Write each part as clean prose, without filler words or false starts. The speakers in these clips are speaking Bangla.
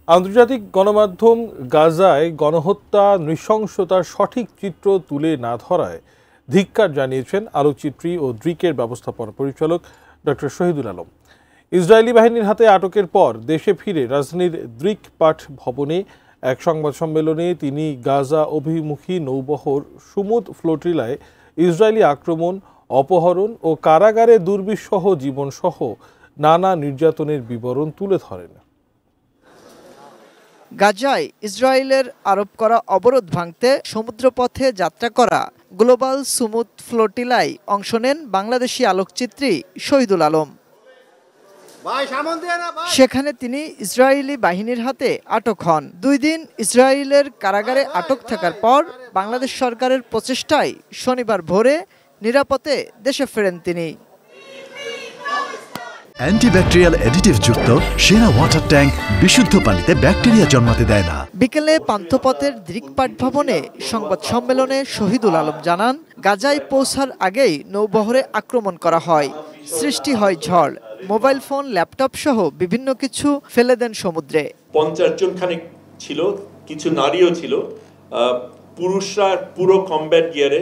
আন্তর্জাতিক গণমাধ্যম গাজায় গণহত্যা নৃশংসতার সঠিক চিত্র তুলে না ধরায় ধিক্কার জানিয়েছেন আলোকচিত্রী ও দ্রিকের ব্যবস্থাপনা পরিচালক ডক্টর শহীদুল আলম। ইসরায়েলি বাহিনীর হাতে আটকের পর দেশে ফিরে রাজধানীর দ্রিক পাঠ ভবনে এক সংবাদ সম্মেলনে তিনি গাজা অভিমুখী নৌবহর সুমুদ ফ্লোটিলায় ইসরায়েলি আক্রমণ, অপহরণ ও কারাগারে দুর্বিষহ জীবনসহ নানা নির্যাতনের বিবরণ তুলে ধরেন। গাজায় ইসরায়েলের আরোপ করা অবরোধ ভাঙতে সমুদ্রপথে যাত্রা করা গ্লোবাল সুমুদ ফ্লোটিলায় অংশ নেন বাংলাদেশি আলোকচিত্রী শহীদুল আলম। সেখানে তিনি ইসরায়েলি বাহিনীর হাতে আটক হন। 2 দিন ইসরায়েলের কারাগারে আটক থাকার পর বাংলাদেশ সরকারের প্রচেষ্টায় শনিবার ভোরে নিরাপদে দেশে ফেরেন তিনি। অ্যান্টিব্যাকটেরিয়াল অ্যাডিটিভ যুক্ত সেরা ওয়াটার ট্যাঙ্ক বিশুদ্ধ পানিতে ব্যাকটেরিয়া জন্মাতে দেয় না। বিকেলে পান্থপথের দ্রিকপাট ভবনে সংবাদ সম্মেলনে শহীদুল আলম জানান, গাজায় পৌঁছার আগেই নৌবহরে আক্রমণ করা হয়, সৃষ্টি হয় ঝড়, মোবাইল ফোন, ল্যাপটপ সহ বিভিন্ন কিছু ফেলে দেন সমুদ্রে। 50 জন খানিক ছিল, কিছু নারীও ছিল। পুরুষরা পুরো কমব্যাট গিয়ারে,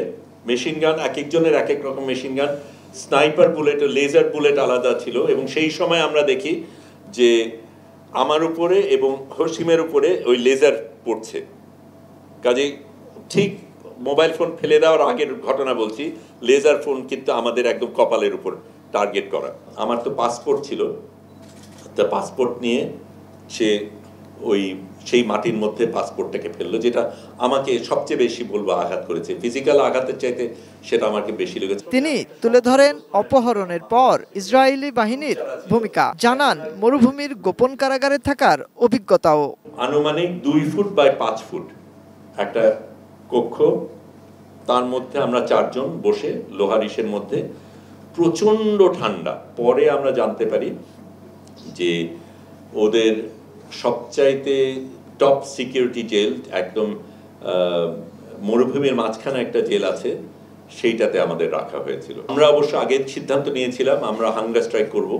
মেশিন গান, এক একজনের এক এক রকম machine gun, sniper bullet, laser bullet আলাদা ছিল। এবং সেই সময় আমরা দেখি যে আমার উপরে এবং হসিমের উপরে ওই লেজার পড়ছে। কাজে ঠিক মোবাইল ফোন ফেলে দেওয়ার আগের ঘটনা বলছি, লেজার ফোন কিন্তু আমাদের একদম কপালের উপর টার্গেট করা। আমার তো পাসপোর্ট ছিল, তা পাসপোর্ট নিয়ে সে সেই মাটির মধ্যে পাসপোর্টটাকে ফেললো, যেটা আমাকে সবচেয়ে বেশি বলবো আঘাত করেছে। ফিজিক্যাল আঘাতের চাইতে সেটা আমাকে বেশি লেগেছে। তিনি তুলে ধরেন অপহরণের পর ইসরায়েলি বাহিনীর ভূমিকা, জানান মরুভূমির গোপন কারাগারে থাকার অভিজ্ঞতাও। আনুমানিক 2 ফুট বাই 5 ফুট একটা কক্ষ, তার মধ্যে আমরা 4 জন বসে লোহার ইসের মধ্যে, প্রচন্ড ঠান্ডা। পরে আমরা জানতে পারি যে ওদের সবচাইতে টপ সিকিউরিটি জেল, একদম মরুভূমির মাঝখানে একটা জেল আছে, সেইটাতে আমাদের রাখা হয়েছিল। আমরা অবশ্য আগে সিদ্ধান্ত নিয়েছিলাম আমরা হাঙ্গার স্ট্রাইক করব,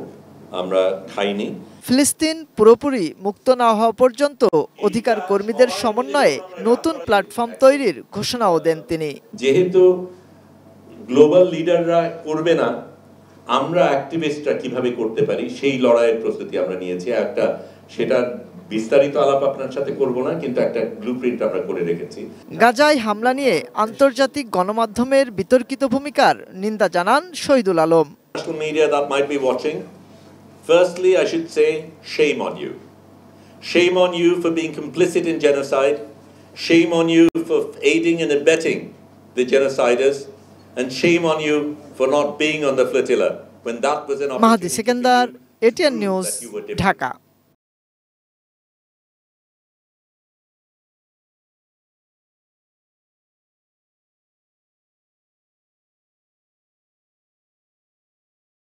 আমরা খাইনি। ফিলিস্তিন পুরোপুরি মুক্ত না হওয়া পর্যন্ত অধিকার কর্মীদের সমন্বয়ে নতুন প্ল্যাটফর্ম তৈরির ঘোষণাও দেন তিনি। যেহেতু গ্লোবাল লিডাররা করবে না, আমরা অ্যাক্টিভিস্টরা কিভাবে করতে পারি সেই লড়াইয়ের প্রস্তুতি আমরা নিয়েছি। সেটা বিস্তারিত আলাপ আপনার সাথে করব না, কিন্তু একটা ব্লুপ্রিন্ট আমরা করে রেখেছি। গাজায় হামলা নিয়ে আন্তর্জাতিক গণমাধ্যমের বিতর্কিত ভূমিকার নিন্দা জানান Shahidul Alam. Social media that might be watching, firstly I should say shame on you. Shame on you for being complicit in genocide. Shame on you for aiding and abetting the genociders. And shame on you for not being on the flotilla when that was an opportunity. Mahadi Sekendar, ATN News, Dhaka.